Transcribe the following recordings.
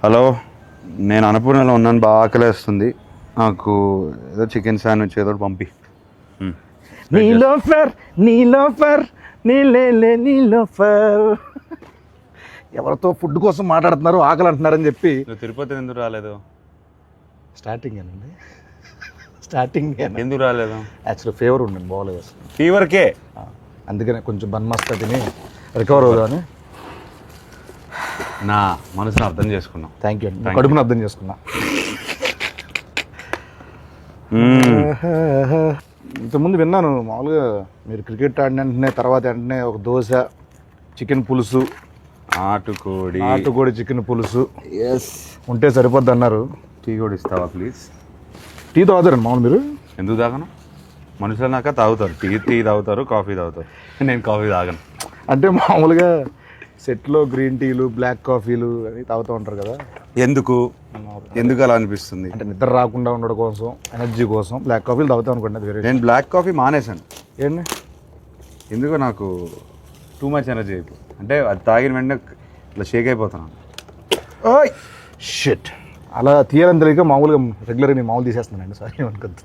Hello, నేను అన్నపూర్ణలో ఉన్నాను, బాగా ఆకలేస్తుంది. నాకు ఏదో చికెన్ శాండ్విచ్ ఏదో పంపి. నీలోఫర్ నీలోఫర్ నీలేలే నీలోఫర్. ఎవరితో ఫుడ్ కోసం మాట్లాడుతున్నారు, ఆకలి అంటున్నారని చెప్పి. నువ్వు తిరుపతి ఎందుకు రాలేదు? స్టార్టింగ్ అండి, స్టార్టింగ్ ఎందుకు రాలేదు? యాక్చువల్లీ ఫీవర్ ఉండండి, బాగోలేదు అసలు. ఫీవర్కే? అందుకనే కొంచెం బన్మస్తా తిని రికవర్ అవుదామని. నా మనసును అర్థం చేసుకున్నాం. థ్యాంక్ యూ అండి, కడుపును అర్థం చేసుకున్నా. ఇంతకుముందు విన్నాను మామూలుగా మీరు క్రికెట్ ఆడిన వెంటనే తర్వాత వెంటనే ఒక దోశ, చికెన్ పులుసు, నాటుకోడి చికెన్ పులుసు ఉంటే సరిపోద్ది అన్నారు. టీ కూడా ఇస్తావా ప్లీజ్? టీ తాగుతారండి మామూలు మీరు? ఎందుకు తాగను? మనుషులు నాక తాగుతారు, టీ తాగుతారు, కాఫీ తాగుతారు. నేను కాఫీ తాగను. అంటే మామూలుగా సెట్లో గ్రీన్ టీలు, బ్లాక్ కాఫీలు అని తాగుతూ ఉంటారు కదా. ఎందుకు అలా అనిపిస్తుంది? అంటే నిద్ర రాకుండా ఉండడం కోసం, ఎనర్జీ కోసం బ్లాక్ కాఫీలు తాగుతాం అనుకోండి. అది వేరే. నేను బ్లాక్ కాఫీ మానేశాను. ఏంటి? ఎందుకో నాకు టూ మచ్ ఎనర్జీ అయిపోయి, అంటే అది తాగిన వెంటనే ఇట్లా షేక్ అయిపోతున్నాను. ఓయ్ షిట్, అలా తీయాలని తెలియక మామూలుగా రెగ్యులర్గా నేను మామూలు తీసేస్తున్నానండి. సారీ అనుకోద్దు,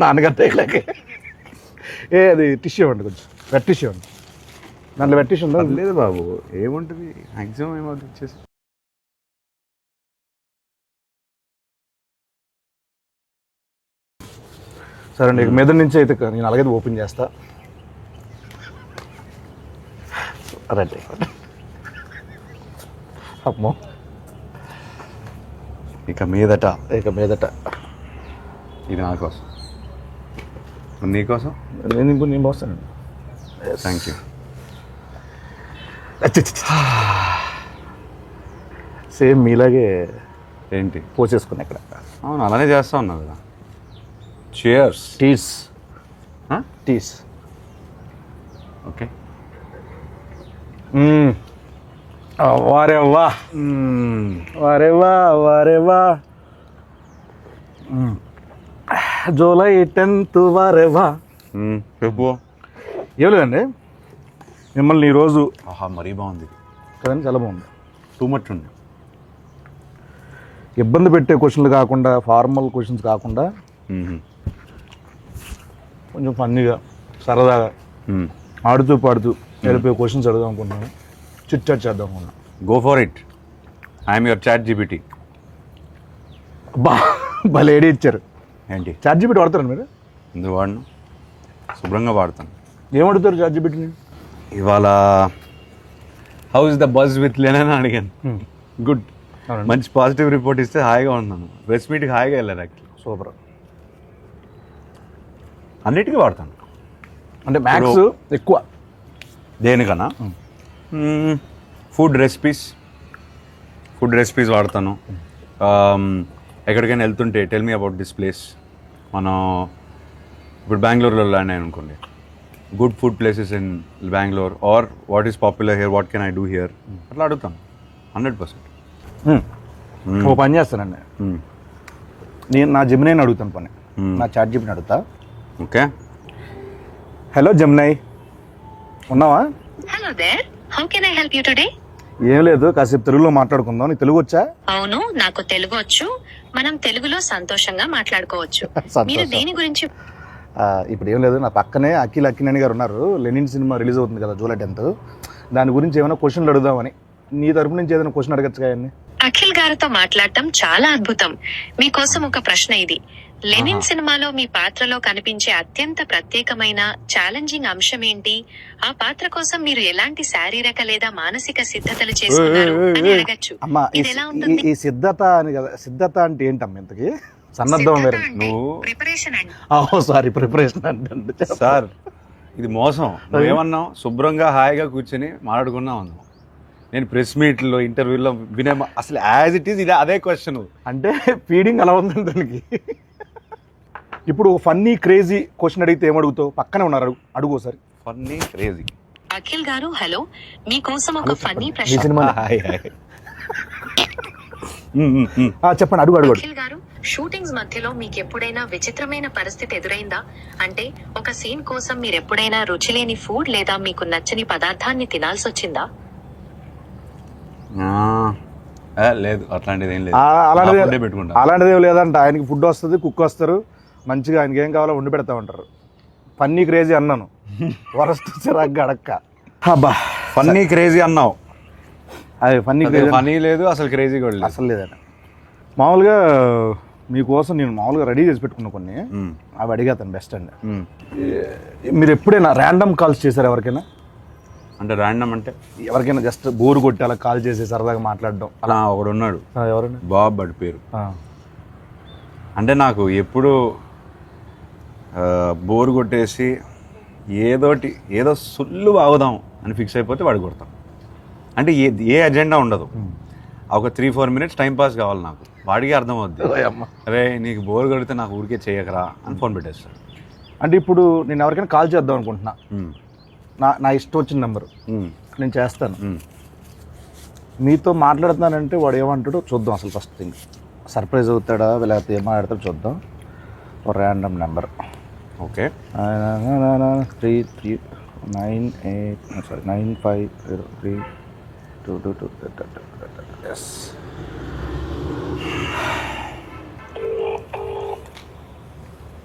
నాన్నగారు తేయలేక. అది టిష్యూ ఇవ్వండి, కొంచెం వెట్ టిష్యూ ఇవ్వండి. దాంట్లో వెట్ టిష్యూ ఉందా? లేదు బాబు, ఏముంటుంది మ్యాక్సిమం ఏమవుతుంది ఇచ్చేసి. సరే అండి, మీద నుంచి అయితే నేను అలాగే ఓపెన్ చేస్తా. రండి. అమ్మో, ఇక మీదట ఇది నా కోసం, నీకోసం. నేను పోస్తానండి. Thank you. సేమ్ మీలాగే ఏంటి పోసేసుకున్నా ఇక్కడ. అవును, అలానే చేస్తా ఉన్నావు కదా. చియర్స్. టీస్. ఓకే. వారేవా జూలై 10th వారేవా. చెప్పు. ఏం లేదండి, మిమ్మల్ని ఈరోజు మరీ బాగుంది కదండి, చాలా బాగుంది. టూ మచ్ ఉంది. ఇబ్బంది పెట్టే క్వశ్చన్లు కాకుండా, ఫార్మల్ క్వశ్చన్స్ కాకుండా కొంచెం ఫన్నీగా, సరదాగా, ఆడుతూ పాడుతూ వెళ్ళిపోయే క్వశ్చన్స్ అడుగుదాం అనుకుంటున్నాను. చిట్ చాట్ చేద్దాం అనుకున్నాను. Go for it. I'm your chat GPT. బా భలే ఐడియా ఇచ్చారు. ఏంటి? చాట్ జీపీటీ వాడతారండి మీరు? ఎందుకు వాడను, శుభ్రంగా వాడతాను. ఏం అడుగుతారు చాట్ జీపీటీని? ఇవాళ how is the buzz with Lennon అడిగాను. గుడ్, మంచి పాజిటివ్ రిపోర్ట్ ఇస్తే హాయిగా ఉన్నాను. ప్రెస్ మీట్కి హాయిగా వెళ్ళాను. Actually super. అన్నిటికీ వాడతాను. అంటే మ్యాథ్స్ ఎక్కువ దేనికన్నా ఫుడ్ రెసిపీస్ వాడతాను. ఎక్కడికైనా వెళ్తుంటే tell me about this place. మనం ఇప్పుడు బెంగళూరులో ల్యాండ్ అయ్యాను అనుకోండి, good food places in Bengaluru are what is popular here, what can I do here, అట్లా అడుగుతాను 100%. ఓ పని చేస్తానండి, నేను నా జెమినైని అడుగుతాను పని, నా చాట్ జీపీటీని అడుగుతా. ఓకే. హలో జెమినై, ఉన్నావా? Hello there, how can I help you today? ఏం లేదు, కాసేపు తెలుగులో మాట్లాడుకుందాం. నీకు తెలుగు వచ్చా? అవును, నాకు తెలుగు వచ్చు. మనం తెలుగులో సంతోషంగా మాట్లాడుకోవచ్చు. మీరు దేని గురించి? ఇప్పుడు ఏం లేదు, నా పక్కనే అఖిల్ అక్కినేని గారు ఉన్నారు. లెనిన్ సినిమా రిలీజ్ అవుతుంది కదా జూలై 10th, దాని గురించి ఏమైనా క్వశ్చన్లు అడుగుదామని. నీ తరపు నుంచి ఏదైనా క్వశ్చన్ అడగచ్చు కానీ. అఖిల్ గారితో మాట్లాడటం చాలా అద్భుతం. మీకోసం ఒక ప్రశ్న ఇది. లెనిన్ సినిమాలో మీ పాత్రలో కనిపించే అత్యంత ప్రత్యేకమైన ఛాలెంజింగ్ అంశం ఏంటి? ఆ పాత్ర కోసం మీరు ఎలాంటి శారీరక లేదా మానసిక సిద్ధతలు చేసుకున్నారు అని అడగచ్చు. అమ్మా, ఇది ఎలా ఉంటుంది? ఈ సిద్ధత అని కదా, సిద్ధత అంటే ఏంటమ్మా ఇంతకి? సన్నద్ధం వేరే. ప్రిపరేషన్ అండి. సారీ, ప్రిపరేషన్ అంటే సార్ ఇది మోసం. నువ్వేమన్నావు? శుభ్రంగా హాయిగా కూర్చొని మాట్లాడుకున్నావు అన్నావు. నేను ప్రెస్ మీట్లో ఇంటర్వ్యూలో వినే అసలు యాజ్ ఇట్ ఈస్ ఇది అదే క్వశ్చన్. అంటే ఫీడింగ్ అలా ఉందండి దానికి. ఇప్పుడు ఫన్నీ క్రేజీ క్వశ్చన్ అడిగితే ఏమడుగుతావు? పక్కనే ఉన్నారు, అడుగు ఒకసారి. Funny crazy. అఖిల్ గారు హలో, మీకోసం ఒక ఫన్నీ ప్రశ్న. చెప్పండి, అడుగు. అఖిల్ గారు, షూటింగ్స్ మధ్యలో మీకు ఎప్పుడైనా విచిత్రమైన పరిస్థితి ఎదురైందా? అంటే ఒక సీన్ కోసం మీరు ఎప్పుడైనా రుచిలేని ఫుడ్ లేదా మీకు నచ్చని పదార్థాన్ని తినాల్సి వచ్చిందా? లేదు అట్లాంటిది ఏం లేదు. అలాంటిది ఫుడ్డే పెట్టుకుంటా. అలాంటిది ఏం లేదంట. ఆయనకి ఫుడ్ వస్తుంది, కుక్ వస్తారు, మంచిగా ఆయనకి ఏం కావాలో వండి పెడతా ఉంటారు. ఫన్నీ క్రేజీ అన్నాను, వరస్ట్ చిరాగ్గా అడక్క. అబ్బా ఫన్నీ క్రేజీ అన్నావు, అది ఫన్నీ క్రేజీ ఫనీ లేదు అసలు, క్రేజీ కూడా లేదు అసలు లేదన్న. మామూలుగా మీకోసం నేను మామూలుగా రెడీ చేసి పెట్టుకున్నా కొన్ని, అవి అడిగేతాను బెస్ట్ అండి. మీరు ఎప్పుడైనా ర్యాండమ్ కాల్స్ చేశారు ఎవరికైనా? అంటే ర్యాండమ్ అంటే ఎవరికైనా జస్ట్ బోర్ కొట్టి అలా కాల్ చేసి సరదాగా మాట్లాడడం అలా ఒకడు ఉన్నాడు, ఎవరైనా? బాబ్ బడి పేరు. అంటే నాకు ఎప్పుడు బోర్ కొట్టేసి ఏదో సుల్లు ఆగుదాం అని ఫిక్స్ అయిపోతే వాడు కొడతాం. అంటే ఏ అజెండా ఉండదు, ఒక 3-4 minutes టైం పాస్ కావాలి నాకు. వాడికి అర్థమవుద్ది, అరే నీకు బోర్ కొడితే నాకు ఊరికే చేయకరా అని ఫోన్ పెట్టేస్తాడు. అంటే ఇప్పుడు నేను ఎవరికైనా కాల్ చేద్దాం అనుకుంటున్నా, నా ఇష్టం వచ్చిన నెంబరు నేను చేస్తాను. మీతో మాట్లాడుతున్నానంటే వాడు ఏమంటాడో చూద్దాం. అసలు ఫస్ట్ థింగ్ సర్ప్రైజ్ అవుతాడా లేకపోతే ఏం మాట్లాడతాడో చూద్దాం. ఒక ర్యాండమ్ నెంబర్. ఓకే, 95032222. ఎస్,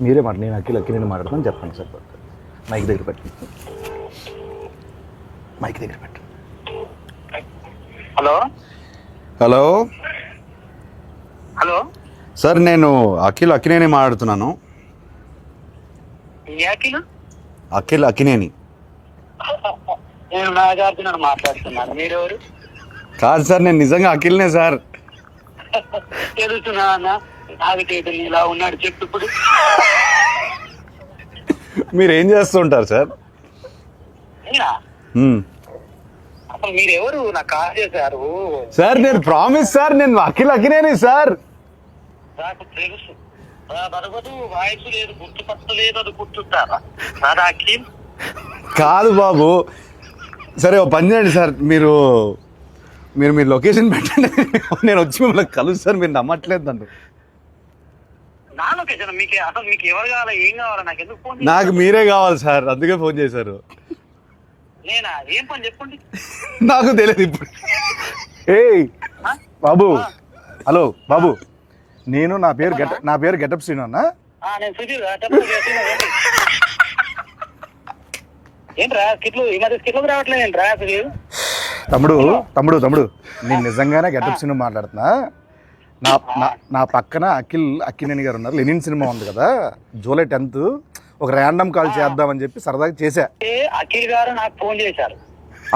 మీరే మాట, నేను అక్కి నేను మాట్లాడతాను చెప్పండి సార్. మైక్ దగ్గర పెట్టండి, మైక్ దగ్గర పెట్టండి. హలో హలో హలో సార్, నేను అక్కినేని మాట్లాడుతున్నాను. అక్కినేని. నేను నాగార్జున మాట్లాడుతున్నాను. మీరెవరు? కాదు సార్, నేను నిజంగా అఖిల్నే సార్. తెలుస్తున్నా అన్న, నాగచేతన్ ఇలా ఉన్నాడు చెప్పు ఇప్పుడు. మీరు ఏం చేస్తుంటారు సార్? అసలు మీరెవరు? నాకు కాల్ చేశారు సార్. నేను ప్రామిస్ సార్, నేను అఖినేని సార్. నాకు తెలుసు, బరబదు వాయిస్ లేదు, గుర్తుపట్టలేదు, అది గుర్తుంటారా? నాదా అఖిల్ కాదు బాబు. సరే ఓ పని చేయండి సార్, మీరు లొకేషన్ పెట్టండి, నేను వచ్చి మిమ్మల్ని కలుస్తాను. మీరు నమ్మట్లేదు నన్ను. నా లొకేషన్ మీకు అసలు మీకు ఎవరు కావాలా, ఏం కావాలా? నాకు ఎందుకు ఫోన్? నాకు మీరే కావాలి సార్, అందుకే ఫోన్ చేశారు. నేనా? ఏం పని చెప్పండి. నాకు తెలియదు ఇప్పుడు. ఏయ్ బాబు, హలో బాబు, నేను నా పేరు గెటప్ శ్రీను అన్న. నేను సుధీర్. ఏంట్రా స్కిట్లు ఈ మధ్య స్కిట్లకు రావట్లేదు ఏంట్రా సుధీర్? తమ్ముడు నేను నిజంగానే గెటప్ శ్రీను మాట్లాడుతున్నా. నా పక్కన అక్కినేని గారు ఉన్నారు. లెనిన్ సినిమా ఉంది కదా, జూలై 10th ఒక ర్యాండమ్ కాల్ చేద్దామని చెప్పి సరదాగా చేశా. అఖిల్ గారు నాకు ఫోన్ చేశారు.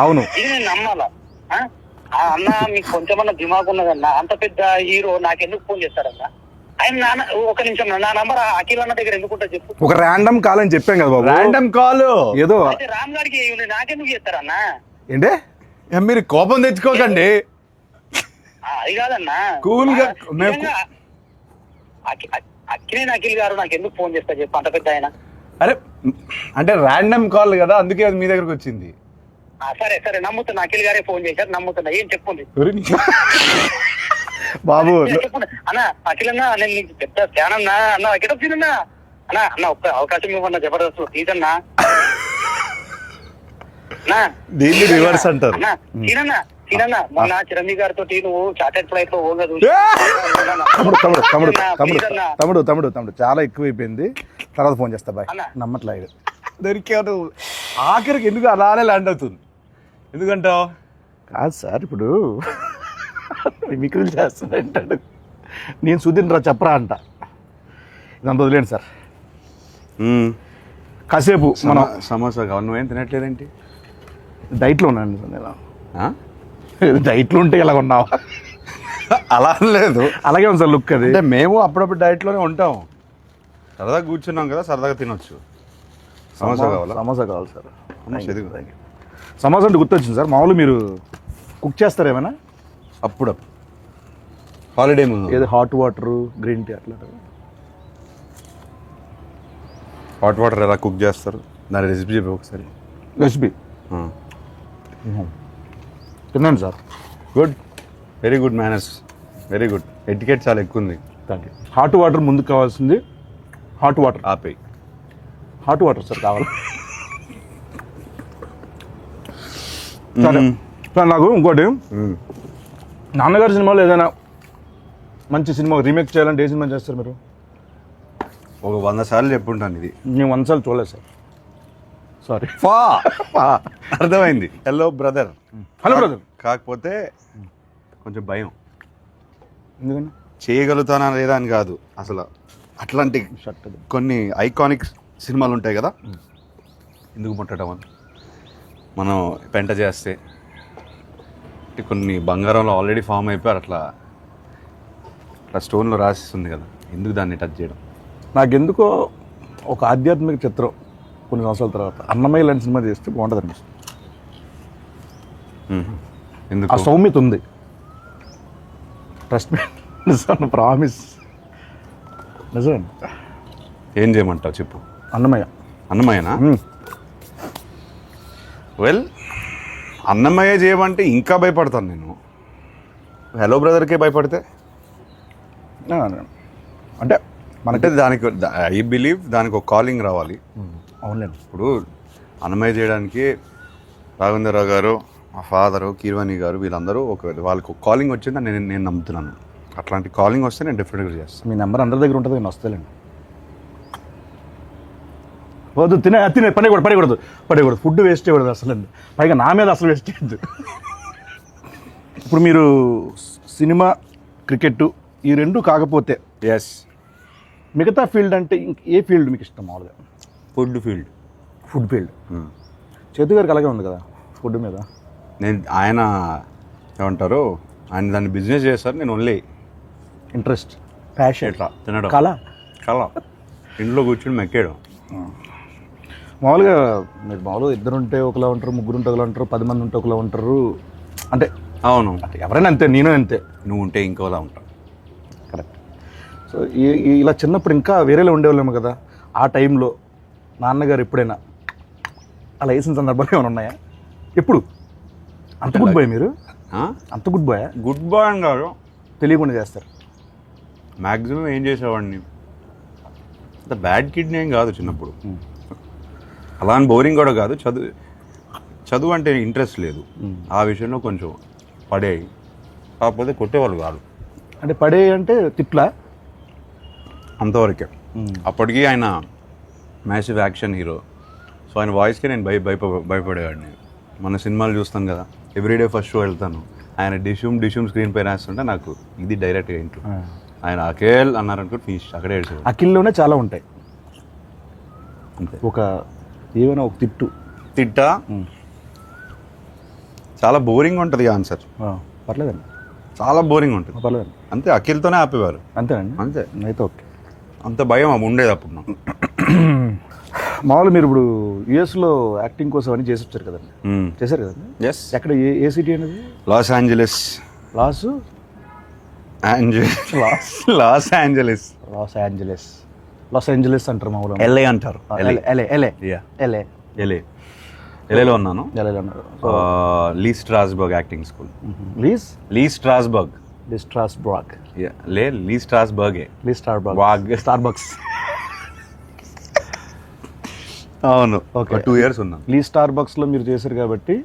అవును, ఇది నేను నమ్మాలా? అన్న మీకు కొంచెమన్నా దిమాగ్ ఉన్నదన్నా, అంత పెద్ద హీరో నాకెందుకు ఫోన్ చేస్తారన్నా? ఆయన ఒక నిమిషం, నా నంబర్ అఖిల్ అన్న దగ్గర ఎందుకుంటా చెప్పు. ఒక ర్యాండమ్ కాల్ అని చెప్పాం కదా బాబు. ర్యాండమ్ కాల్ ఏదో రామ్ గారికి నాకెందుకు చేస్తారన్నా? ఏంటే మీరు కోపం తెచ్చుకోకండి. అది కాదన్నా, కూల్ గా అఖిల్ గారు నాకు ఎందుకు ఫోన్ చేస్తారు చెప్పు, అంత పెద్ద ఆయన. అరే అంటే ర్యాండమ్ కాల్ కదా, అందుకే అది మీ దగ్గరకు వచ్చింది. సరే నమ్ముతున్నా, అఖిల్ గారే ఫోన్ చేశారు, నమ్ముతున్నా. ఏం చెప్పుంది బాబు? చెప్పండి అన్న. అఖిల్ అన్నా, నేను నీకు చెప్తా ఫ్యాన్ అన్నా. అన్న గెటప్ సీనన్నా అన్న ఒక్క అవకాశం ఇవ్వన్నా, జబర్దస్త్ ప్లీజ్ అన్నా. దీన్ని రివర్స్ అంటారు. సీనన్నా మొన్న చిరంజీవి గారితో నువ్వు చార్టెడ్ ఫ్లైట్ లో ఓగా తమ్ముడు చాలా ఎక్కువైపోయింది. తర్వాత ఫోన్ చేస్తా బాయ్. నమ్మట్లేదు దొరికాడు. ఆఖరికి ఎందుకు అలానే ల్యాండ్ అవుతుంది? ఎందుకంటావు? కాదు సార్, ఇప్పుడు మీకు చేస్తానంటాడు, నేను సుధీర్ చెప్పరా అంట. ఇదంతా వదిలేండి సార్. కాసేపు మనం సమోసా కావాలి. నువ్వేం తినట్లేదేంటి? డైట్లో ఉన్నాను నేను. డైట్లో ఉంటే ఇలా ఉన్నావా? అలా లేదు, అలాగే ఉంది సార్ లుక్. అది అంటే మేము అప్పుడప్పుడు డైట్లోనే ఉంటాం. సరదాగా కూర్చున్నాం కదా, సరదాగా తినొచ్చు. సమోసా కావాలా? సమోసా కావాలి సార్. సమోసా అంటే గుర్తొచ్చింది సార్. మామూలు మీరు కుక్ చేస్తారు ఏమైనా? అప్పుడు హాలిడే ఏదో హాట్ వాటర్, గ్రీన్ టీ అట్లా. హాట్ వాటర్ ఎలా కుక్ చేస్తారు? దాని రెసిపీ చెప్పి ఒకసారి. రెసిపీ తిన్నాను sir. Good, very good manners, very good. Etiquette చాలా ఎక్కువ ఉంది. Thank you. హాట్ వాటర్ ముందుకు కావాల్సింది. హాట్ వాటర్ ఆపేయి. హాట్ వాటర్ సార్ కావాలి. సరే సార్, నాకు ఇంకోటి నాన్నగారి సినిమాలో ఏదైనా మంచి సినిమా రీమేక్ చేయాలంటే ఏ సినిమా చేస్తారు మీరు? ఒక 100 సార్లు చెప్పుంటాను ఇది. నేను 100 సార్లు చూడలేదు సార్, సారీ. అర్థమైంది. Hello brother. Hello brother. కాకపోతే కొంచెం భయం, ఎందుకని? చేయగలుగుతానా లేదా అని కాదు, అసలు అట్లాంటి షర్ట్ అది. కొన్ని ఐకానిక్ సినిమాలు ఉంటాయి కదా, ఎందుకు ముట్టడం అని మనం పెంట చేస్తే కొన్ని బంగారంలో ఆల్రెడీ ఫామ్ అయిపోయారు, అట్లా స్టోన్లో రాసిస్తుంది కదా, ఎందుకు దాన్ని టచ్ చేయడం? నాకెందుకో ఒక ఆధ్యాత్మిక చిత్రం కొన్ని సంవత్సరాల తర్వాత అన్నమయ్య లాంటి సినిమా చేస్తే బాగుంటుంది అనిపిస్తుంది. ఎందుకు? ఆ సౌమ్యత ఉంది. ట్రస్ట్ మీ, నిజం, ప్రామిస్, నిజం. ఏం చేయమంటావు చెప్పు. అన్నమయ్య. అన్నమయ్యనా? వెల్, అన్నమయ్య చేయమంటే ఇంకా భయపడతాను నేను. హలో బ్రదర్కే భయపడితే అంటే అంటే దానికి ఐ బిలీవ్ దానికి ఒక కాలింగ్ రావాలి. అవునులేండి. ఇప్పుడు అన్నమయ్య చేయడానికి రాఘవేంద్రరావు గారు, మా ఫాదరు, కీర్వాణి గారు, వీళ్ళందరూ వాళ్ళకి ఒక కాలింగ్ వచ్చిందని నేను నమ్ముతున్నాను. అట్లాంటి కాలింగ్ వస్తే నేను డెఫినెట్గా చేస్తాను. మీ నెంబర్ అందరి దగ్గర ఉంటుంది, నేను వస్తలేండి. వద్దు, తినే పడకూడదు. ఫుడ్ వేస్ట్ చేయకూడదు అసలు, పైగా నా మీద అసలు వేస్ట్ చేయద్దు. ఇప్పుడు మీరు సినిమా, క్రికెట్ ఈ రెండు కాకపోతే ఎస్, మిగతా ఫీల్డ్ అంటే ఏ ఫీల్డ్ మీకు ఇష్టం మామూలుగా? Food field. Food field. చేతు గారికి అలాగే ఉంది కదా ఫుడ్ మీద. ఆయన ఏమంటారు, ఆయన దాన్ని బిజినెస్ చేస్తారు, నేను ఓన్లీ ఇంట్రెస్ట్, ప్యాషన్, ఎట్లా తినడం, కళ ఇంట్లో కూర్చుని మెక్కేయడం. మామూలుగా మీరు మామూలుగా 2 ఉంటే ఒకలా ఉంటారు, 3 ఉంటే ఒకలా ఉంటారు, 10 మంది ఉంటే ఒకలా ఉంటారు. అంటే అవును, ఎవరైనా అంతే, నేను అంతే. నువ్వు ఉంటే ఇంకోలా ఉంటావు. కరెక్ట్. సో ఇలా చిన్నప్పుడు ఇంకా వేరేలా ఉండేవాళ్ళేమో కదా. ఆ టైంలో నాన్నగారు ఎప్పుడైనా అలా వేసిన సందర్భాలు ఏమైనా ఉన్నాయా? ఎప్పుడు? అంత గుడ్ బాయ్ మీరు? అంత గుడ్ బాయ్? గుడ్ బాయ్ అని కాదు, తెలియకుండా చేస్తారు. మ్యాక్సిమం ఏం చేసేవాడిని, అంత బ్యాడ్ కిడ్నీ ఏం కాదు చిన్నప్పుడు. అలా అని బోరింగ్ కూడా కాదు. చదువు అంటే ఇంట్రెస్ట్ లేదు, ఆ విషయంలో కొంచెం పడేవి. కాకపోతే కొట్టేవాళ్ళు కాదు. అంటే పడే అంటే తిట్లా? అంతవరకే. అప్పటికి ఆయన మ్యాసివ్ యాక్షన్ హీరో, సో ఆయన వాయిస్కి నేను భయపడేవాడిని. మన సినిమాలు చూస్తాను కదా, ఎవ్రీడే ఫస్ట్ షో వెళ్తాను, ఆయన డిష్యూమ్ స్క్రీన్ పైన వేస్తుంటే నాకు ఇది డైరెక్ట్గా ఇంట్లో ఆయన అఖిల్ అన్నారనుకో ఫినిష్, అక్కడే ఏడ్చేవాడు. అఖిల్లోనే చాలా ఉంటాయి. అంతే. ఏమైనా ఒక తిట్టా చాలా బోరింగ్ ఉంటుంది ఆన్సర్. పర్లేదండి, చాలా బోరింగ్ ఉంటుంది. పర్లేదండి. అంతే, అఖిల్తోనే ఆపేవారు. అంతేనండి. అంతే, అయితే ఓకే. అంత భయం ఉండేది అప్పుడు నాకు. మామూలు మీరు ఇప్పుడు యుఎస్లో యాక్టింగ్ కోసం అని చేసి వచ్చారు కదండి, చేశారు కదండి. ఎస్. ఎక్కడ, ఏ సిటీ అనేది? Los Angeles. లాస్ ఏంజలస్ అంటారు మామూలు. ఎల్ఏ అంటారు. ఎల్ఏలో ఉన్నాను. లీ స్ట్రాస్బర్గ్ యాక్టింగ్ స్కూల్. లీ స్ట్రాస్బర్గ్. స్టార్బక్స్. అవును, ఓకే. 2 years ఉన్నాను. లీ స్టార్బక్స్లో మీరు చేశారు కాబట్టి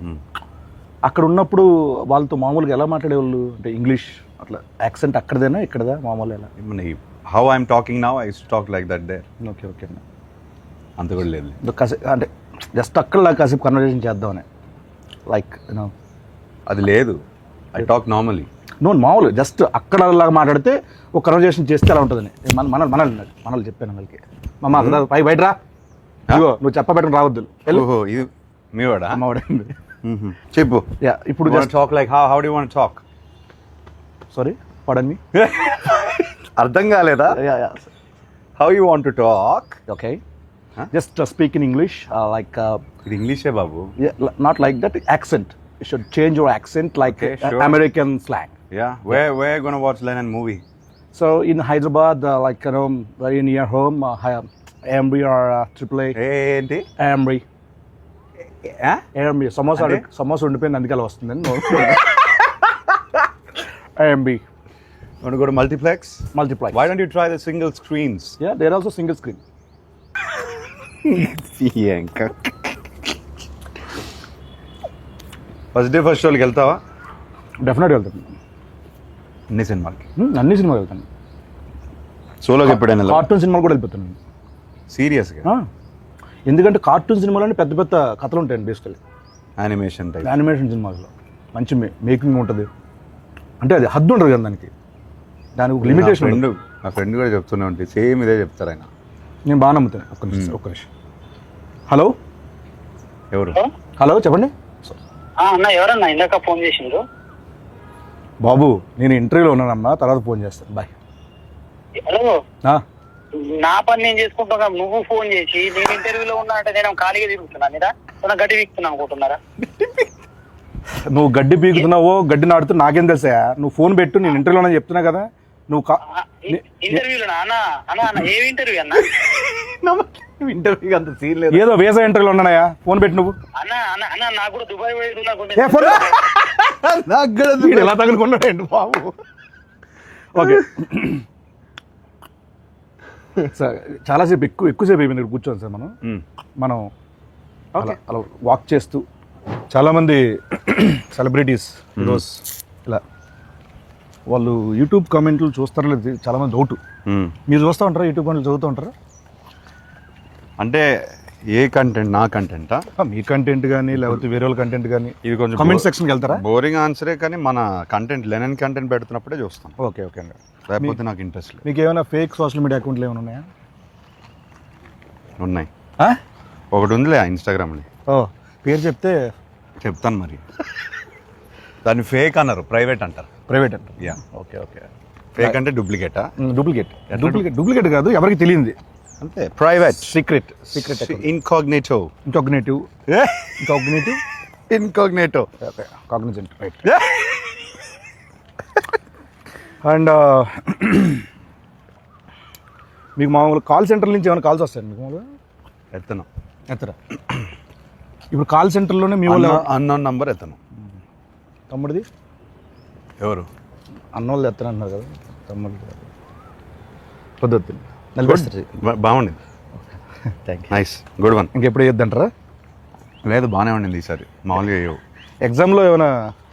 అక్కడ ఉన్నప్పుడు వాళ్ళతో మామూలుగా ఎలా మాట్లాడేవాళ్ళు? అంటే ఇంగ్లీష్ అట్లా యాక్సెంట్ అక్కడదేనా ఇక్కడదా మామూలు ఎలా? How I'm talking now I used to talk like that there. Okay okay. అంత కూడా లేదు, అంటే జస్ట్ అక్కడ కాసేపు కన్వర్జేషన్ చేద్దామని, లైక్ యూనో అది లేదు. I talk normally. మామూలు జస్ట్ అక్కడ లాగా మాట్లాడితే ఒక కన్వర్జేషన్ చేస్తే అలా ఉంటుందని మనల్ని చెప్పాను వాళ్ళకి. మమ్మ అక్కడ బయట రా, నువ్వు చెప్పబెట్టడం రావద్దు. ఓహో, ఇది మీ వాడా? అమ్మవాడండి. చెప్పు. ఇప్పుడు talk like how do you want talk? Sorry, pardon me. అర్థం కాలేదా? How you want to talk? Okay, just speak in English, like ఇది ఇంగ్లీషే బాబు. Not like that accent. You should change your accent like American slang. Yeah, where you gonna watch Lennon movie? So in Hyderabad, like very near home, Amri or AAA. ఏంటి Amri? Amri. Samosa ఉండిపోయింది అందుకే అలా వస్తుందని. Amri. Want to go to multiplex? Why don't you try the single screens? Yeah, they're also single screen. First day first షోకి వెళ్తావా? డెఫినెట్గా వెళ్తాను. అన్ని సినిమాలకి అన్ని సినిమాలు వెళ్తాను. సోలోకి ఎప్పుడైనా కార్టూన్ సినిమాలు కూడా వెళ్ళిపోతాను. సీరియస్గా ఎందుకంటే కార్టూన్ సినిమాలోనే పెద్ద పెద్ద కథలు ఉంటాయండి బేసికలీ. Animation type. యానిమేషన్ సినిమాల్లో మంచి మేకింగ్ ఉంటుంది. అంటే అది హద్దు ఉంటుంది కదా దానికి ఒక లిమిటేషన్ ఉంటుంది. నా ఫ్రెండ్ కూడా చెప్తూనే ఉంటుంది, సేమ్ ఇదే చెప్తారు ఆయన. నేను బాగా నమ్ముతాను. ఒక్క నిమిషం. హలో ఎవరు? హలో చెప్పండి అన్న. ఎవరన్నా ఇందాక ఫోన్ చేసిండ్రు? బాబు నేను ఇంటర్వ్యూలో ఉన్నానమ్మా, తర్వాత ఫోన్ చేస్తాను. బాయ్. హలో, ఆ, నా పని నేను చేసుకుంటున్నా, నువ్వు ఫోన్ చేసి నేను ఇంటర్వ్యూలో ఉన్నా అంటే నేను ఖాళీగా తిరుగుతున్నా మీద గడ్డి వీక్తున్నా అనుకుంటున్నారా? నువ్వు గడ్డి పీకుతున్నావో గడ్డి నాడుతూ నాకేం తెలుసా? నువ్వు ఫోన్ పెట్టు, నేను ఇంటర్వ్యూలో చెప్తున్నా కదా. నువ్వు ఇంటర్వ్యూలోనా? అన్న అన్న అన్న ఏమి ఇంటర్వ్యూ అన్న? ఇంటర్వ్యూ అంత సీన్ లేదు, ఏదో వేసా ఇంటర్వ్యూలో ఉన్నాయా? ఫోన్ పెట్టు నువ్వు. అన్న అన్న అన్న నాకు కూడా దుబాయ్ పోయేది ఎలా తగులుకున్నాడు బాబు. ఓకే సార్, చాలాసేపు ఎక్కువసేపు అయిపోయింది ఇక్కడ కూర్చోండి సార్. మనం అలా వాక్ చేస్తూ చాలామంది సెలబ్రిటీస్ ఈరోజు ఇలా వాళ్ళు యూట్యూబ్ కామెంట్లు చూస్తారో లేదు చాలామంది డౌట్. మీరు చూస్తూ ఉంటారా యూట్యూబ్ కామెంట్లు? చదువుతూ ఉంటారా? అంటే ఏ కంటెంట్? నా కంటెంటా? మీ కంటెంట్ కానీ లేకపోతే వేరే వాళ్ళ కంటెంట్ కానీ ఇది కొంచెం కామెంట్ సెక్షన్కి వెళ్తారా? బోరింగ్ ఆన్సరే, కానీ మన కంటెంట్ లెనన్ కంటెంట్ పెడుతున్నప్పుడే చూస్తాం. ఓకే ఓకే అండి. లేకపోతే నాకు ఇంట్రెస్ట్ లేదు. మీకు ఏమైనా ఫేక్ సోషల్ మీడియా అకౌంట్లు ఏమైనా ఉన్నాయా? ఉన్నాయి. ఒకటి ఉందిలే ఇన్స్టాగ్రామ్లో. ఓ, పేరు చెప్తే చెప్తాను మరి. దాన్ని ఫేక్ అన్నారు, ప్రైవేట్ అంటారు. ప్రైవేట్ అంటారు. యా. Okay okay. ఫేక్ అంటే డూప్లికేటా? డూప్లికేట్ కాదు, ఎవరికి తెలియంది అంతే. Private, secret incognito. Incognitive okay, Cognizant right. And మీకు మామూలు కాల్ సెంటర్ నుంచి ఏమైనా కాల్స్ వస్తాయండి మీకు? మామూలుగా ఎత్తరా? ఇప్పుడు కాల్ సెంటర్లోనే మీ వాళ్ళు అన్నోన్ నంబర్ ఎత్తను. తమ్ముడిది ఎవరు? అన్నోళ్ళు ఎత్తనంటున్నారు కదా తమ్ముడు. పొద్దు బాగుండింది. Thank you. Nice, good one. ఇంకెప్పుడు వేయొద్దంటారా? లేదు, బాగానే ఉండింది ఈసారి. మామూలుగా వేయవు. ఎగ్జామ్లో ఏమైనా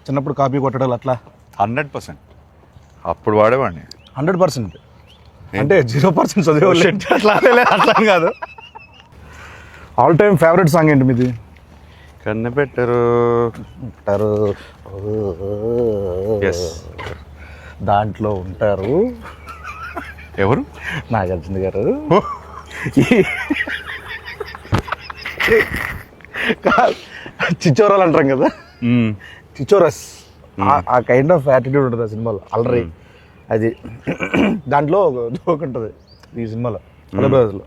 చిన్నప్పుడు కాపీ కొట్టడాలు అట్లా? 100%. అప్పుడు వాడేవాడిని 100%. అంటే 0% చదివేవాళ్ళు అట్లా కాదు. ఆల్ టైమ్ ఫేవరెట్ సాంగ్ ఏంటి మీది? కన్నపెట్టరు. Yes. దాంట్లో ఉంటారు ఎవరు? నాగార్జున గారు. చిచ్చోరాలు అంటాం కదా, చిచ్చోరస్. ఆ కైండ్ ఆఫ్ యాటిట్యూడ్ ఉంటుంది ఆ సినిమాలో. అల్లరి అది. దాంట్లో జోక్ ఉంటుంది ఈ సినిమాలో, హలో బ్రదర్స్లో.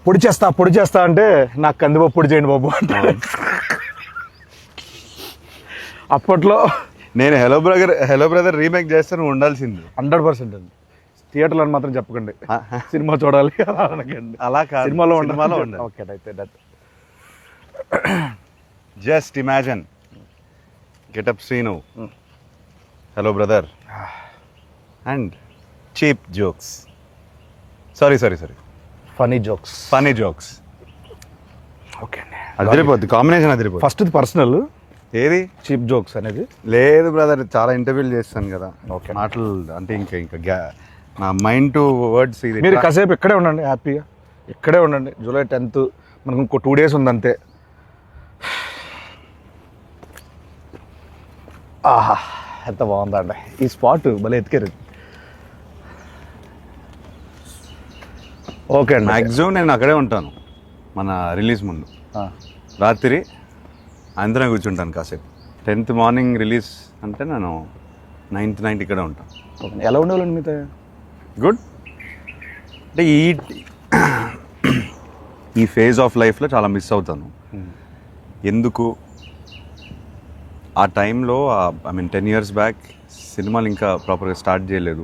పొడి చేస్తా అంటే నాకు కందిపప్పు పొడి చేయండి బాబు అంటే. అప్పట్లో నేను హలో బ్రదర్ రీమేక్ చేస్తే నువ్వు ఉండాల్సింది. 100% అండి. థియేటర్లో అని మాత్రం చెప్పకండి, సినిమా చూడాలి అనకండి. అలా కాదు, సినిమాలో ఉండాలి. ఓకే అయితే that. Just imagine getup Srinu, hello brother, and cheap jokes. Sorry funny jokes. Okay అండి, అదిరిపోద్ది కాంబినేషన్, అదిరిపోద్ది. ఫస్ట్ పర్సనల్ ఏది చీప్ జోక్స్ అనేది లేదు బ్రదర్. చాలా ఇంటర్వ్యూలు చేస్తాను కదా. ఓకే. మాటలు అంటే ఇంకా నా మైండ్ టు వర్డ్స్. ఇది మీరు కాసేపు ఇక్కడే ఉండండి, హ్యాపీగా ఇక్కడే ఉండండి. జూలై 10th మనకు ఇంకో 2 days ఉంది అంతే. ఆహా, ఎంత బాగుందండి ఈ స్పాట్, భలే ఎత్తికారు. ఓకే అండి. మ్యాక్సిమం నేను అక్కడే ఉంటాను మన రిలీజ్ ముందు. రాత్రి అందరం కూర్చుంటాను కాసేపు. 10th మార్నింగ్ రిలీజ్ అంటే నేను 9th నైట్ ఇక్కడ ఉంటాను. ఎలా ఉండేవాళ్ళండి మీతో? గుడ్. అంటే ఈ ఫేజ్ ఆఫ్ లైఫ్లో చాలా మిస్ అవుతాను. ఎందుకు ఆ టైంలో, ఐ మీన్ 10 years బ్యాక్ సినిమాలు ఇంకా ప్రాపర్గా స్టార్ట్ చేయలేదు,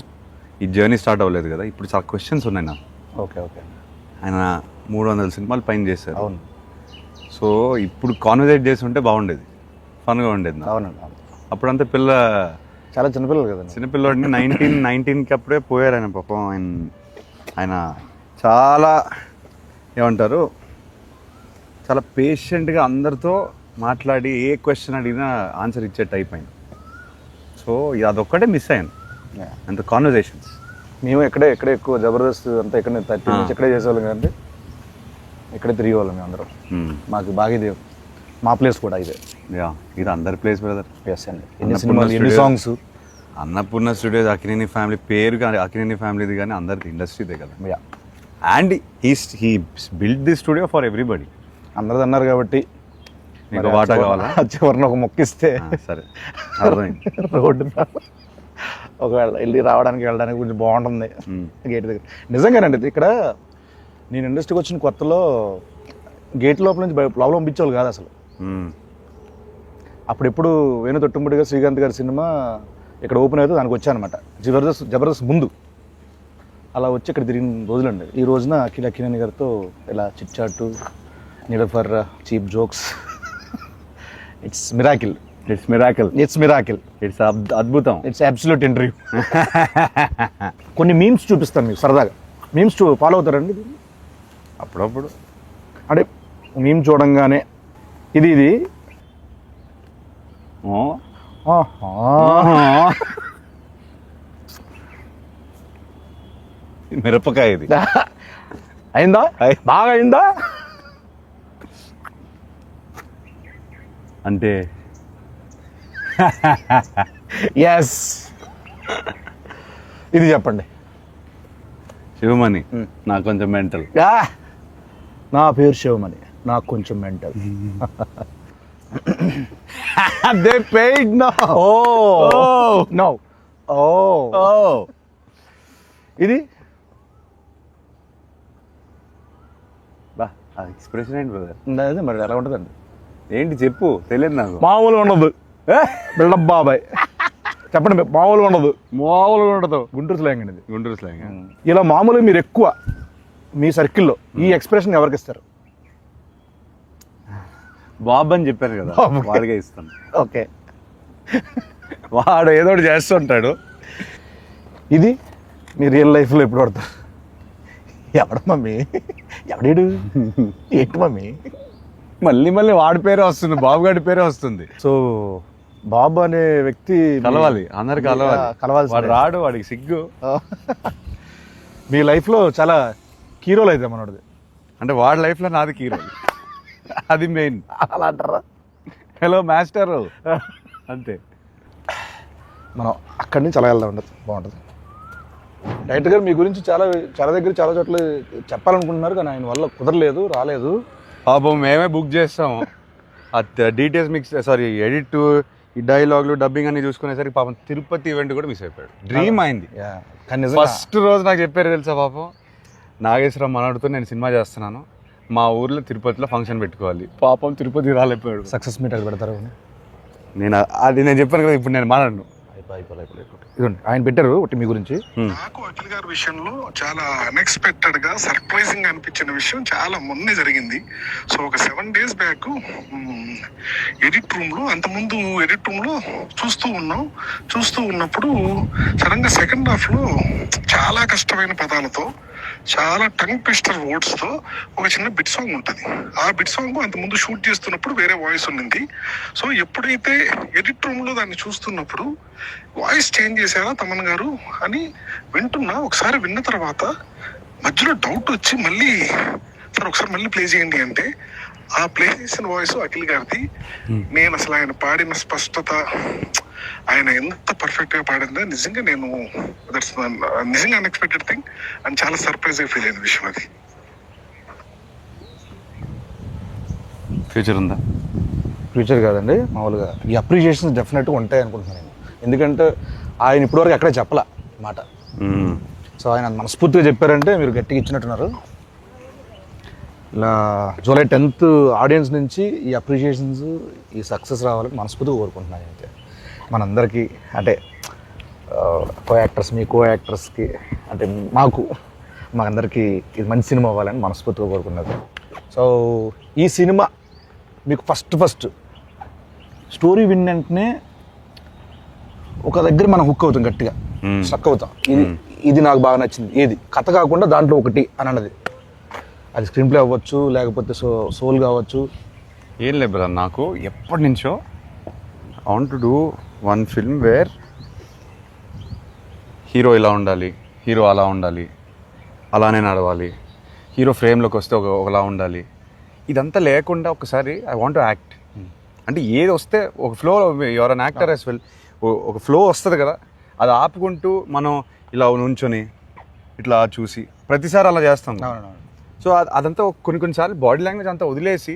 ఈ జర్నీ స్టార్ట్ అవ్వలేదు కదా. ఇప్పుడు చాలా క్వశ్చన్స్ ఉన్నాయి నాకు. ఓకే. ఆయన 300 సినిమాలు పైన చేశారు. అవును. సో ఇప్పుడు కాన్వర్సేట్ చేసి ఉంటే బాగుండేది, ఫన్గా ఉండేది. అవునండి. అప్పుడంతా చాలా చిన్నపిల్లలు కదండి. చిన్నపిల్లడిని 19 అప్పుడే పోయారు ఆయన. పాపం ఆయన చాలా ఏమంటారు, చాలా పేషెంట్గా అందరితో మాట్లాడి ఏ క్వశ్చన్ అడిగినా ఆన్సర్ ఇచ్చే టైప్ ఆయన. సో అదొక్కటే మిస్ అయ్యాను, అంత కాన్వర్జేషన్స్. మేము ఎక్కడే ఎక్కువ జబర్దస్త్ అంతా ఇక్కడ 30 నుంచి ఇక్కడే చేసేవాళ్ళం కదండి, ఇక్కడే తిరిగేవాళ్ళం మేము అందరం. మాకు బాగా ఇది మా ప్లేస్ కూడా ఇదే. యా, ఇది అందరి ప్లేస్ బ్రదర్. ఎస్ అండి. ఎన్ని సినిమాలు, ఎన్ని songs. Annapurna studios, Akkineni family పేరు కానీ అక్కినేని ఫ్యామిలీది కానీ అందరిది ఇండస్ట్రీదే కదా. Yeah, and he build the studio for everybody. అందరిది అన్నారు కాబట్టి మీకు వాటా కావాలా? చివరిని ఒక మొక్కిస్తే సరే, అర్థమైంది. రోడ్డు ఒకవేళ వెళ్ళడానికి కొంచెం బాగుంటుంది గేట్ దగ్గర. నిజంగానండి, ఇక్కడ నేను ఇండస్ట్రీకి వచ్చిన కొత్తలో గేట్ లోపల నుంచి లోపల పంపించేవాళ్ళు కాదు అసలు. అప్పుడెప్పుడు వేణు తొట్టుముడిగా శ్రీకాంత్ గారి సినిమా ఇక్కడ ఓపెన్ అయితే దానికి వచ్చానమాట, జబర్దస్త్ ముందు. అలా వచ్చి ఇక్కడ తిరిగిన రోజులండి. ఈ రోజున అక్కినేని గారితో ఇలా chit chat, Niloufer, cheap jokes. It's miracle. It's అద్భుతం. It's absolute interview. కొన్ని మీమ్స్ చూపిస్తాను మీకు సరదాగా. మీమ్స్ ఫాలో అవుతారండి అప్పుడప్పుడు? అంటే మీమ్ చూడంగానే ఇది మిరపకాయ ఇది అయిందా, బాగా అయిందా అంటే ఎస్. ఇది చెప్పండి. శివమణి, నాకు కొంచెం మెంటల్. నా పేరు శివమణి, నాకు కొంచెం mental. They paid now. No. Oh. ఇది బా, ఆ ఎక్స్ప్రెషన్ ఏంటి బ్రదర్? అదే మరి ఎలా ఉంటుందండి? ఏంటి చెప్పు, తెలియదు నాకు. మామూలుగా ఉండదు బిల్డప్ బాబాయ్. చెప్పండి, మామూలుగా ఉండదు. గుంటూరు స్లాంగ్ అండి ఇది. గుంటూరు స్లాంగ్. ఇలా మామూలుగా మీరు ఎక్కువ మీ సర్కిల్లో ఈ ఎక్స్ప్రెషన్ ఎవరికి ఇస్తారు? బాబ్ అని చెప్పారు కదా, వాడిగా ఇస్తాను. ఓకే, వాడు ఏదో ఒకటి చేస్తుంటాడు. ఇది మీ రియల్ లైఫ్లో ఎప్పుడు పడతారు? ఎవడు మమ్మీ, ఎవడేడు, ఏంటి మమ్మీ? మళ్ళీ వాడి పేరే వస్తుంది, బాబు గారి పేరే వస్తుంది. సో బాబు అనే వ్యక్తి కలవాలి, అందరు కలవాలి. వాడు రాడు, వాడికి సిగ్గు. మీ లైఫ్లో చాలా కీ రోల్ అయితే మనోడిది. అంటే వాడి లైఫ్లో నాది కీ రోల్, అది మెయిన్. అలా అంటారా? హలో మాస్టర్ అంతే. మనం అక్కడి నుంచి అలా వెళ్దాం, ఉండదు బాగుంటుంది. డైరెక్టర్ గారు మీ గురించి చాలా దగ్గర చాలా చోట్ల చెప్పాలనుకుంటున్నారు, కానీ ఆయన వల్ల కుదరలేదు, రాలేదు. పాపం మేమే బుక్ చేస్తాము. డీటెయిల్స్ ఎడిట్, ఈ డైలాగులు, డబ్బింగ్ అన్ని చూసుకునేసరికి పాపం తిరుపతి ఈవెంట్ కూడా మిస్ అయిపోయాడు. డ్రీమ్ అయింది. ఫస్ట్ రోజు నాకు చెప్పారు తెలుసా, పాపం నాగేశ్వరం మనడుతో నేను సినిమా చేస్తున్నాను, మా ఊర్లో తిరుపతిలో ఫంక్షన్ పెట్టుకోవాలి. పాపం తిరుపతి రాలేకపోయాడు. సక్సెస్ మీట్ అది పెడతారు. నేను చెప్పాను కదా, ఇప్పుడు నేను మాట్లాడను. ఇదండి ఆయన పెట్టారు ఒకటి మీ గురించి. నాకు అఖిల్ గారి విషయంలో చాలా అన్ఎక్స్పెక్టెడ్ గా సర్ప్రైజింగ్ అనిపించిన విషయం చాలా మొన్నే జరిగింది. సో ఒక 7 days బ్యాక్ ఎడిట్ రూమ్ లో, అంతకుముందు ఎడిట్ రూమ్ లో చూస్తూ ఉన్నప్పుడు సడన్ గా సెకండ్ హాఫ్ లో చాలా కష్టమైన పదాలతో, చాలా టంగ్ ట్విస్టర్ వర్డ్స్ తో ఒక చిన్న బిట్ సాంగ్ ఉంటుంది. ఆ బిట్ సాంగ్ అంతకుముందు షూట్ చేస్తున్నప్పుడు వేరే వాయిస్ ఉన్నింది. సో ఎప్పుడైతే ఎడిట్ రూమ్ లో దాన్ని చూస్తున్నప్పుడు వాయిస్ చేంజ్ చేశారా తమన్ గారు అని వింటున్నా. ఒకసారి విన్న తర్వాత మధ్యలో డౌట్ వచ్చి మళ్ళీ సార్ ఒకసారి మళ్ళీ ప్లే చేయండి అంటే, ఆ ప్లే చేసిన వాయిస్ అఖిల్ గారిది. నేను అసలు ఆయన పాడిన స్పష్టత, ఆయన ఎంత పర్ఫెక్ట్ గా పాడిందో నిజంగా నిజంగా అన్ఎక్స్పెక్టెడ్ థింగ్ అండ్ చాలా సర్ప్రైజ్ గా ఫీల్ అయిన విషయం అది. ఫ్యూచర్ ఉందా? ఫ్యూచర్ కాదండి, మామూలుగా ఈ అప్రిషియేషన్స్ డెఫినెట్గా ఉంటాయి అనుకుంటున్నాను నేను. ఎందుకంటే ఆయన ఇప్పటివరకు ఎక్కడే చెప్పలే మాట. సో ఆయన మనస్ఫూర్తిగా చెప్పారంటే మీరు గట్టిగా ఇచ్చినట్టున్నారు. ఇలా జూలై 10th ఆడియన్స్ నుంచి ఈ అప్రిషియేషన్స్, ఈ సక్సెస్ రావాలని మనస్ఫూర్తిగా కోరుకుంటున్నాను. అయితే మనందరికీ, అంటే మీ కో యాక్టర్స్కి, అంటే మాకందరికీ ఇది మంచి సినిమా అవ్వాలని మనస్ఫూర్తిగా కోరుకున్నది. సో ఈ సినిమా మీకు ఫస్ట్ స్టోరీ విన్ వెంటనే ఒక దగ్గర మనం హుక్ అవుతాం, గట్టిగా స్ట్రక్ అవుతాం. ఇది నాకు బాగా నచ్చింది, ఏది కథ కాకుండా దాంట్లో ఒకటి అని అన్నది. అది స్క్రీన్ ప్లే అవ్వచ్చు, లేకపోతే సోల్ కావచ్చు. ఏం లేదు బ్రదర్, నాకు ఎప్పటి నుంచో I want to do one film where hero ఇలా ఉండాలి, హీరో అలా ఉండాలి, అలానే నడవాలి, హీరో ఫ్రేమ్లోకి వస్తే ఒకలా ఉండాలి. ఇదంతా లేకుండా ఒకసారి ఐ వాంట్ టు యాక్ట్. అంటే ఏది వస్తే ఒక flow, your an actor as well, ఒక ఫ్లో వస్తుంది కదా, అది ఆపుకుంటూ మనం ఇలా నుంచొని ఇట్లా చూసి ప్రతిసారి అలా చేస్తాం. సో అదంతా కొన్నిసార్లు బాడీ లాంగ్వేజ్ అంతా వదిలేసి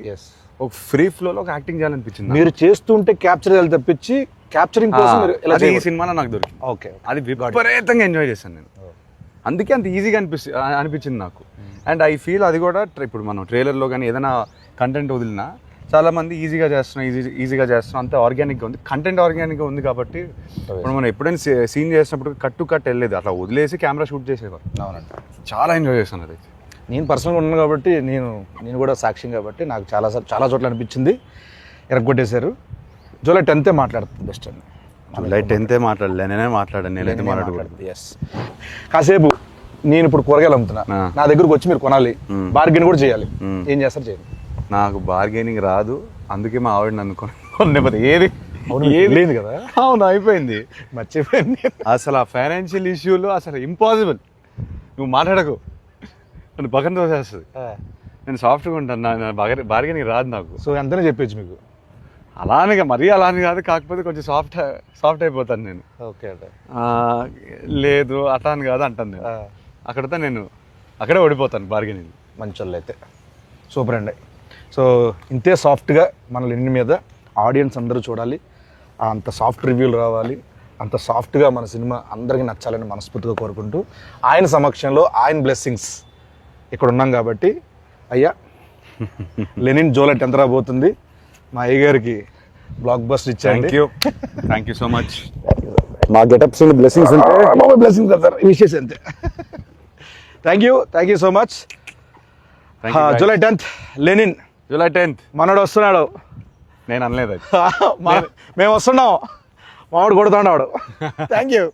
ఒక ఫ్రీ ఫ్లోలో ఒక యాక్టింగ్ చేయాలనిపించింది. మీరు చేస్తుంటే క్యాప్చర్ చేయాలి తప్పించి క్యాప్చరింగ్ కోసం మీరు ఇలా అది ఈ సినిమాలో నాకు దొరికింది. ఓకే, అది విపరీతంగా ఎంజాయ్ చేశాను నేను. అందుకే అంత ఈజీగా అనిపించింది నాకు. అండ్ ఐ ఫీల్ అది కూడా ఇప్పుడు మనం ట్రైలర్లో కానీ ఏదైనా కంటెంట్ వదిలినా చాలామంది ఈజీగా చేస్తున్నాం అంత ఆర్గానిక్గా ఉంది. కంటెంట్ ఆర్గానిక్గా ఉంది కాబట్టి ఇప్పుడు మనం ఎప్పుడైనా సీన్ చేసినప్పుడు కట్ టు కట్ వెళ్ళలేదు, అట్లా వదిలేసి కెమెరా షూట్ చేసేవారు. అవునండి, చాలా ఎంజాయ్ చేశాను అది. నేను పర్సనల్గా ఉన్నాను కాబట్టి నేను కూడా సాక్ష్యం కాబట్టి నాకు చాలా చోట్ల అనిపించింది. ఎరగొట్టేశారు. జూలై 10th మాట్లాడుతుంది బెస్ట్ అండి. జూలై 10th మాట్లాడలే, నేనైతే మాట్లాడకూడదు. ఎస్, కాసేపు నేను ఇప్పుడు కూరగాయలు అమ్ముతున్నా, నా దగ్గరకు వచ్చి మీరు కొనాలి, బార్గెన్ కూడా చేయాలి. ఏం చేస్తారు? చేయండి. నాకు బార్గెనింగ్ రాదు, అందుకే మా ఆవిడ నన్ను కొనకపోతే ఏది లేదు కదా. అవును, అయిపోయింది, మర్చిపోయింది. అసలు ఆ ఫైనాన్షియల్ ఇష్యూలో అసలు ఇంపాసిబుల్. నువ్వు మాట్లాడకు, నన్ను పక్కన తోసేస్తుంది. నేను సాఫ్ట్గా ఉంటాను, నా బార్గెనింగ్ రాదు నాకు. సో ఎంతనే చెప్పచ్చు మీకు. మరీ అలానే కాదు, కాకపోతే కొంచెం సాఫ్ట్ అయిపోతాను నేను. ఓకే అంటే లేదు అట్లా అని కాదు అంటాను నేను. అక్కడితో నేను అక్కడే ఓడిపోతాను బార్గెనింగ్. మంచి వాళ్ళు అయితే సూపర్ అండి. సో ఇంతే సాఫ్ట్గా మన లెనిన్ మీద ఆడియన్స్ అందరూ చూడాలి, అంత సాఫ్ట్ రివ్యూలు రావాలి, అంత సాఫ్ట్గా మన సినిమా అందరికీ నచ్చాలని మనస్ఫూర్తిగా కోరుకుంటూ ఆయన సమక్షంలో ఆయన బ్లెస్సింగ్స్ ఇక్కడ ఉన్నాం కాబట్టి అయ్యా లెనిన్ జూలై 10th రాబోతుంది. మా అయ్య గారికి బ్లాక్ బస్టర్ ఇచ్చాను. Thank you so much. మా గెటప్స్ బ్లెస్సింగ్స్ ఉంటే బ్లెస్సింగ్స్ కదా సార్, విషెస్ అంతే. Thank you so much. July 10th Lenin, July 10th మనోడు వస్తున్నాడు. నేను అనలేదు, మేము వస్తున్నాం, మావాడు కొడుతున్నాడు. Thank you.